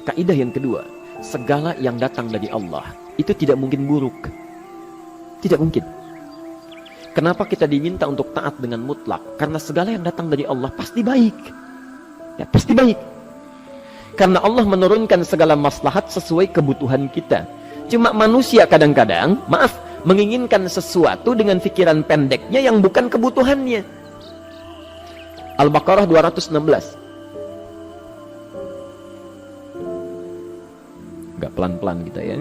kaidah yang kedua, segala yang datang dari Allah itu tidak mungkin buruk. Tidak mungkin. Kenapa kita diminta untuk taat dengan mutlak? Karena segala yang datang dari Allah pasti baik. Ya, pasti baik. Karena Allah menurunkan segala maslahat sesuai kebutuhan kita. Cuma manusia kadang-kadang, menginginkan sesuatu dengan pikiran pendeknya yang bukan kebutuhannya. Al-Baqarah 216. Agak pelan-pelan kita ya.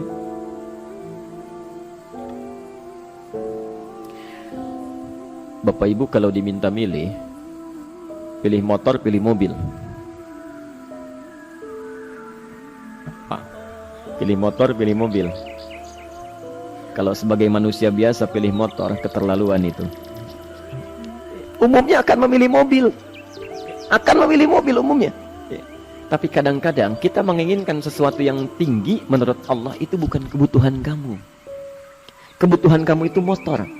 Bapak Ibu kalau diminta milih, pilih motor, pilih mobil. Pilih motor, pilih mobil. Kalau sebagai manusia biasa pilih motor, keterlaluan itu. Umumnya akan memilih mobil. Akan memilih mobil umumnya. Tapi kadang-kadang kita menginginkan sesuatu yang tinggi, menurut Allah itu bukan kebutuhan kamu. Kebutuhan kamu itu motor.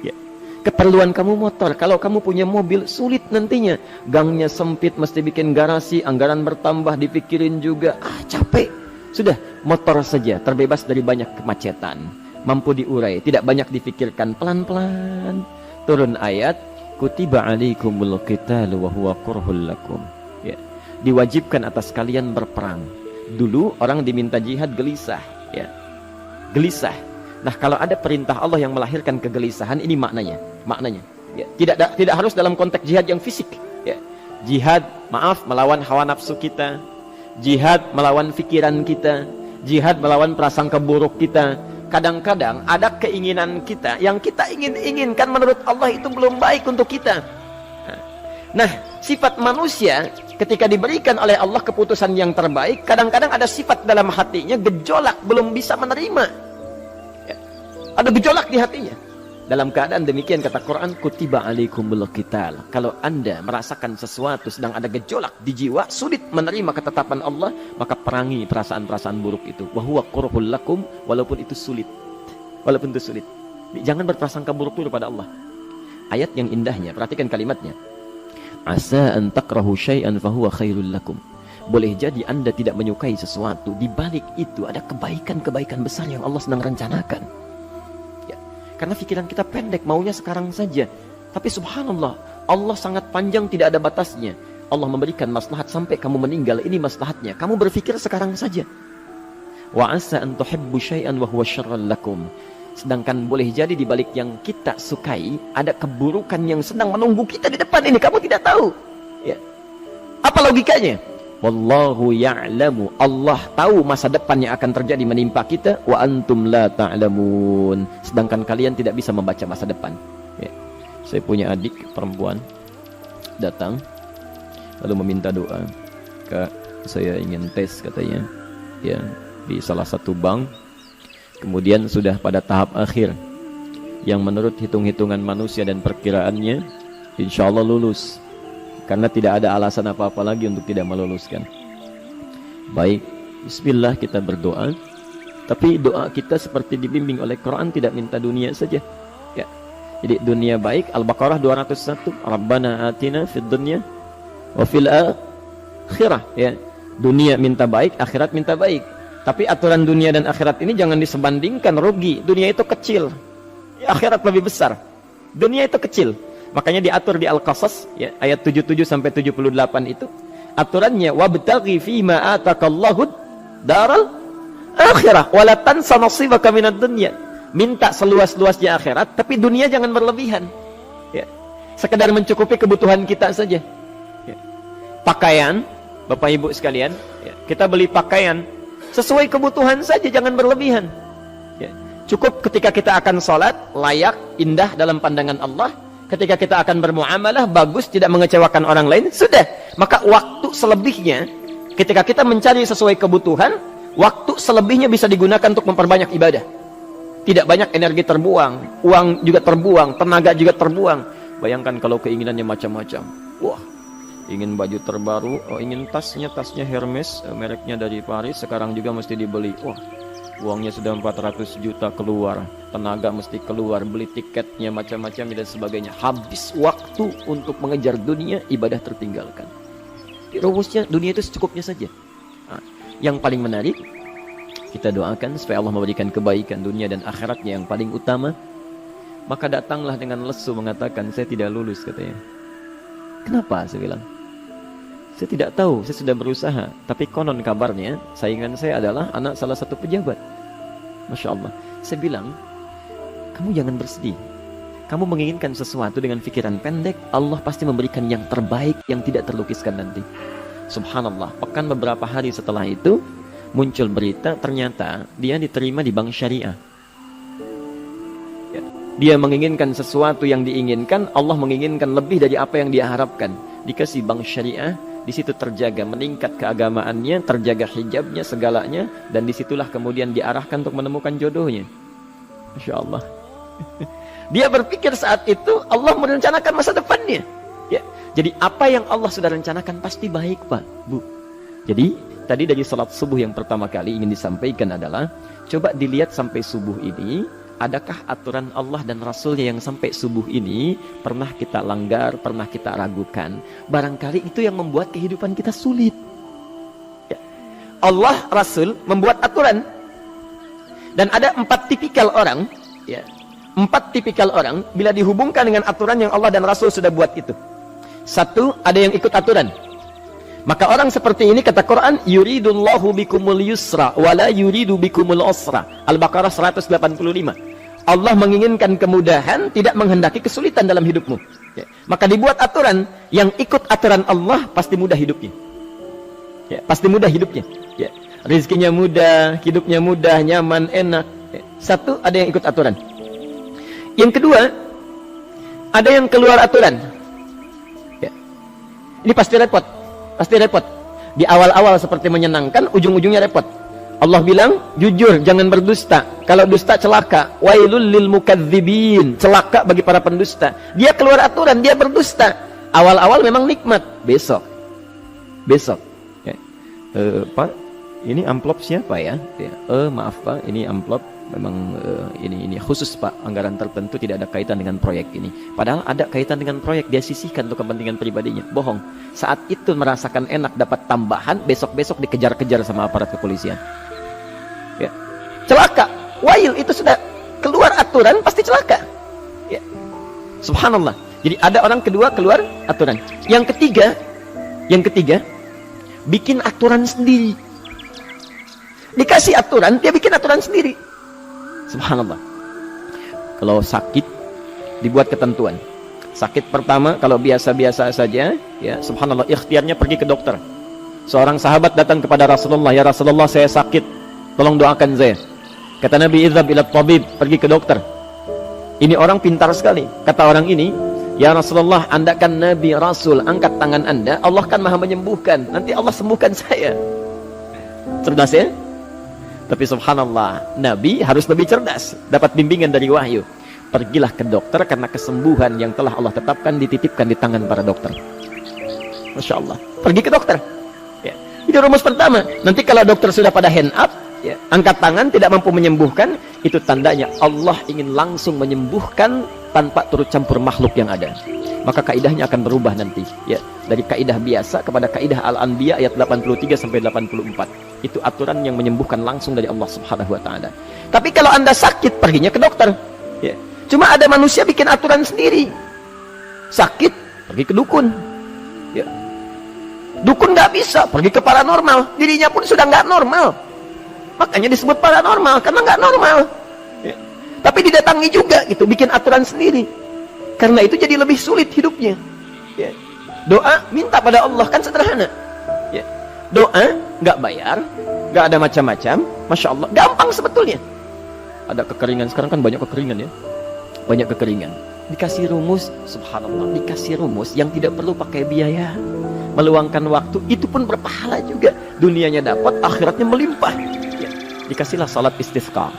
Ya. Keperluan kamu motor. Kalau kamu punya mobil, sulit nantinya. Gangnya sempit, mesti bikin garasi, anggaran bertambah, dipikirin juga. Capek. Sudah, motor saja, terbebas dari banyak kemacetan. Mampu diurai, tidak banyak difikirkan. Pelan-pelan. Turun ayat, kutiba alaikumul qitalu wa huwa kurhul lakum. Ya. Diwajibkan atas kalian berperang. Dulu orang diminta jihad gelisah, ya. Gelisah. Nah, kalau ada perintah Allah yang melahirkan kegelisahan, ini maknanya. Ya. Tidak harus dalam konteks jihad yang fisik, ya. Jihad, melawan hawa nafsu kita. Jihad melawan pikiran kita. Jihad melawan prasangka buruk kita. Kadang-kadang ada keinginan kita yang kita inginkan menurut Allah itu belum baik untuk kita. Nah, sifat manusia ketika diberikan oleh Allah keputusan yang terbaik, kadang-kadang ada sifat dalam hatinya gejolak, belum bisa menerima. Ya. Ada gejolak di hatinya. Dalam keadaan demikian kata Quran, kutiba alaikumul qital. Kalau Anda merasakan sesuatu sedang ada gejolak di jiwa, sulit menerima ketetapan Allah, maka perangi perasaan-perasaan buruk itu. Wa huwa kurhul lakum, walaupun itu sulit. Walaupun itu sulit. Jangan berprasangka buruk dulu pada Allah. Ayat yang indahnya, perhatikan kalimatnya. Asa an takrahu syai'an fahuwa khairul lakum. Boleh jadi Anda tidak menyukai sesuatu, di balik itu ada kebaikan-kebaikan besar yang Allah sedang rencanakan. Ya. Karena pikiran kita pendek, maunya sekarang saja. Tapi subhanallah, Allah sangat panjang, tidak ada batasnya. Allah memberikan maslahat sampai kamu meninggal, ini maslahatnya. Kamu berpikir sekarang saja. Wa asa an tuhibbu syai'an wa huwa syarrul lakum. Sedangkan boleh jadi di balik yang kita sukai ada keburukan yang sedang menunggu kita di depan ini, kamu tidak tahu. Ya. Apa logikanya? Wallahu ya'lamu. Allah tahu masa depan yang akan terjadi menimpa kita, wa antum la ta'lamun. Sedangkan kalian tidak bisa membaca masa depan. Ya. Saya punya adik perempuan datang lalu meminta doa. Kak, saya ingin tes katanya. Ya, di salah satu bank. Kemudian sudah pada tahap akhir yang menurut hitung-hitungan manusia dan perkiraannya insya Allah lulus, karena tidak ada alasan apa-apa lagi untuk tidak meluluskan. Baik, bismillah kita berdoa. Tapi doa kita seperti dibimbing oleh Quran, tidak minta dunia saja ya. Jadi dunia baik, Al-Baqarah 201, Rabbana atina fid dunya wa fil akhirah ya. Dunia minta baik, akhirat minta baik. Tapi aturan dunia dan akhirat ini jangan disebandingkan, rugi. Dunia itu kecil, akhirat lebih besar. Dunia itu kecil. Makanya diatur di Al-Qasas ya, ayat 77 sampai 78 itu. Aturannya wabtaghi fima atakallahu daral akhirah wa la tansa nasibaka minad dunya. Minta seluas-luasnya akhirat, tapi dunia jangan berlebihan. Ya. Sekedar mencukupi kebutuhan kita saja. Ya. Pakaian, Bapak Ibu sekalian, ya, kita beli pakaian sesuai kebutuhan saja, jangan berlebihan. Ya. Cukup ketika kita akan sholat, layak, indah dalam pandangan Allah. Ketika kita akan bermuamalah, bagus, tidak mengecewakan orang lain, sudah. Maka waktu selebihnya, ketika kita mencari sesuai kebutuhan, waktu selebihnya bisa digunakan untuk memperbanyak ibadah. Tidak banyak energi terbuang, uang juga terbuang, tenaga juga terbuang. Bayangkan kalau keinginannya macam-macam. Wah, ingin baju terbaru, ingin tasnya Hermes, mereknya dari Paris, sekarang juga mesti dibeli. Wah, uangnya sudah 400 juta keluar, tenaga mesti keluar, beli tiketnya macam-macam dan sebagainya. Habis waktu untuk mengejar dunia, ibadah tertinggalkan. Rumusnya dunia itu secukupnya saja. Nah, Yang paling menarik, kita doakan supaya Allah memberikan kebaikan dunia dan akhiratnya yang paling utama. Maka datanglah dengan lesu mengatakan, saya tidak lulus katanya. Kenapa? Saya bilang, saya tidak tahu, saya sudah berusaha. Tapi konon kabarnya, saingan saya adalah anak salah satu pejabat. Masya Allah. Saya bilang, kamu jangan bersedih. Kamu menginginkan sesuatu dengan pikiran pendek, Allah pasti memberikan yang terbaik yang tidak terlukiskan nanti. Subhanallah, pekan beberapa hari setelah itu, muncul berita, ternyata dia diterima di bank syariah. Ya. Dia menginginkan sesuatu yang diinginkan, Allah menginginkan lebih dari apa yang dia harapkan. Dikasih bank syariah, di situ terjaga, meningkat keagamaannya, terjaga hijabnya, segalanya, dan disitulah kemudian diarahkan untuk menemukan jodohnya. Masya Allah. Dia berpikir saat itu Allah merencanakan masa depannya. Ya. Jadi apa yang Allah sudah rencanakan pasti baik, Pak, Bu. Jadi tadi dari salat subuh yang pertama kali ingin disampaikan adalah, coba dilihat sampai subuh ini, adakah aturan Allah dan Rasulnya yang sampai subuh ini pernah kita langgar, pernah kita ragukan. Barangkali itu yang membuat kehidupan kita sulit. Ya. Allah, Rasul membuat aturan. Dan ada 4 tipikal orang, ya, 4 tipikal orang bila dihubungkan dengan aturan yang Allah dan Rasul sudah buat itu. 1, ada yang ikut aturan. Maka orang seperti ini kata Quran, yuridullahu bikumul yusra wala yuridu bikumul usra. Al-Baqarah 185. Allah menginginkan kemudahan, tidak menghendaki kesulitan dalam hidupmu. Ya. Maka dibuat aturan, yang ikut aturan Allah pasti mudah hidupnya. Ya, pasti mudah hidupnya. Ya. Rizkinya mudah, hidupnya mudah, nyaman, enak. Ya. 1, ada yang ikut aturan. Yang kedua, ada yang keluar aturan. Ya. Ini pasti repot. Pasti repot. Di awal-awal seperti menyenangkan, ujung-ujungnya repot. Allah bilang, jujur, jangan berdusta. Kalau dusta celaka. Wailul lil mukadzibin. Celaka bagi para pendusta. Dia keluar aturan, dia berdusta. Awal-awal memang nikmat. Besok. Ya. Pak, ini amplop siapa ya? Ya. Maaf Pak, ini amplop memang ini khusus Pak, anggaran tertentu, tidak ada kaitan dengan proyek ini. Padahal ada kaitan dengan proyek, dia sisihkan untuk kepentingan pribadinya. Bohong. Saat itu merasakan enak dapat tambahan, besok-besok dikejar-kejar sama aparat kepolisian. Ya. Celaka. Wail, itu sudah keluar aturan pasti celaka. Ya. Subhanallah. Jadi ada orang kedua keluar aturan. Yang ketiga bikin aturan sendiri. Dikasih aturan, dia bikin aturan sendiri. Subhanallah. Kalau sakit, dibuat ketentuan. Sakit pertama, kalau biasa-biasa saja, ya, subhanallah, ikhtiarnya pergi ke dokter. Seorang sahabat datang kepada Rasulullah, ya Rasulullah, saya sakit, tolong doakan saya. Kata Nabi, idhab ila tabib, pergi ke dokter. Ini orang pintar sekali. Kata orang ini, ya Rasulullah, Anda kan Nabi Rasul, angkat tangan Anda, Allah kan maha menyembuhkan, nanti Allah sembuhkan saya. Cerdas ya? Tapi subhanallah, Nabi harus lebih cerdas, dapat bimbingan dari wahyu. Pergilah ke dokter, karena kesembuhan yang telah Allah tetapkan dititipkan di tangan para dokter. Masya Allah. Pergi ke dokter. Ya. Itu rumus pertama. Nanti kalau dokter sudah pada hand up, ya, angkat tangan, tidak mampu menyembuhkan, itu tandanya Allah ingin langsung menyembuhkan tanpa turut campur makhluk yang ada. Maka kaidahnya akan berubah nanti, ya, dari kaidah biasa kepada kaidah Al-Anbiya ayat 83 sampai 84. Itu aturan yang menyembuhkan langsung dari Allah Subhanahu wa taala. Tapi kalau Anda sakit, perginya ke dokter. Ya. Cuma ada manusia bikin aturan sendiri. Sakit, pergi ke dukun. Ya. Dukun nggak bisa, pergi ke paranormal. Dirinya pun sudah nggak normal. Makanya disebut paranormal, karena nggak normal. Ya. Tapi didatangi juga, gitu, bikin aturan sendiri. Karena itu jadi lebih sulit hidupnya. Ya. Doa, minta pada Allah, kan sederhana. Ya. Doa, nggak bayar, nggak ada macam-macam. Masya Allah, gampang sebetulnya. Ada kekeringan, sekarang kan banyak kekeringan ya. Banyak kekeringan. Dikasih rumus, subhanallah, dikasih rumus yang tidak perlu pakai biaya. Meluangkan waktu, itu pun berpahala juga. Dunianya dapat, akhiratnya melimpah. Ya. Dikasihlah salat istisqa.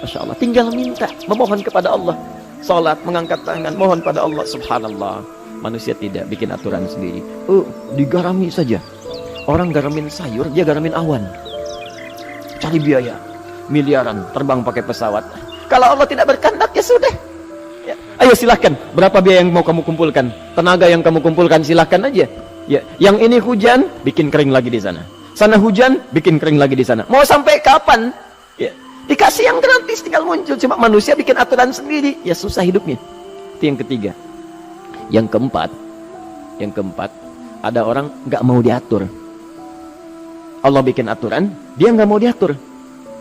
Masya Allah, tinggal minta, memohon kepada Allah. Salat, mengangkat tangan, mohon pada Allah. Subhanallah. Manusia tidak bikin aturan sendiri. Digarami saja. Orang garamin sayur, dia garamin awan. Cari biaya miliaran, terbang pakai pesawat. Kalau Allah tidak berkehendak, ya sudah. Ya. Ayo silahkan, berapa biaya yang mau kamu kumpulkan? Tenaga yang kamu kumpulkan silahkan aja. Ya. Yang ini hujan, bikin kering lagi di sana. Sana hujan, bikin kering lagi di sana. Mau sampai kapan? Ya. Dikasih yang gratis, tinggal muncul. Cuma manusia bikin aturan sendiri. Ya susah hidupnya. Itu yang ketiga. Yang keempat, ada orang nggak mau diatur. Allah bikin aturan, dia nggak mau diatur.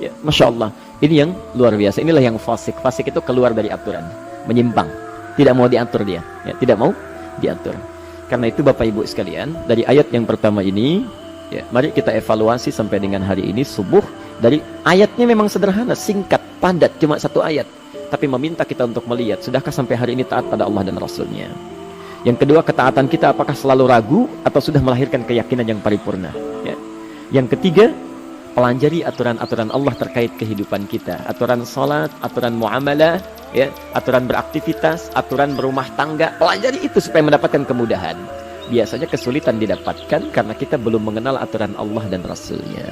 Ya, Masya Allah. Ini yang luar biasa. Inilah yang fasik. Fasik itu keluar dari aturan, menyimpang. Tidak mau diatur dia. Ya, tidak mau diatur. Karena itu Bapak Ibu sekalian, dari ayat yang pertama ini, ya, mari kita evaluasi sampai dengan hari ini subuh. Dari ayatnya memang sederhana, singkat, padat, cuma satu ayat. Tapi meminta kita untuk melihat, sudahkah sampai hari ini taat pada Allah dan Rasulnya? Yang kedua, ketaatan kita apakah selalu ragu atau sudah melahirkan keyakinan yang paripurna? Ya. Yang ketiga, pelajari aturan-aturan Allah terkait kehidupan kita. Aturan sholat, aturan muamalah, ya, aturan beraktivitas, aturan berumah tangga. Pelajari itu supaya mendapatkan kemudahan. Biasanya kesulitan didapatkan karena kita belum mengenal aturan Allah dan Rasulnya.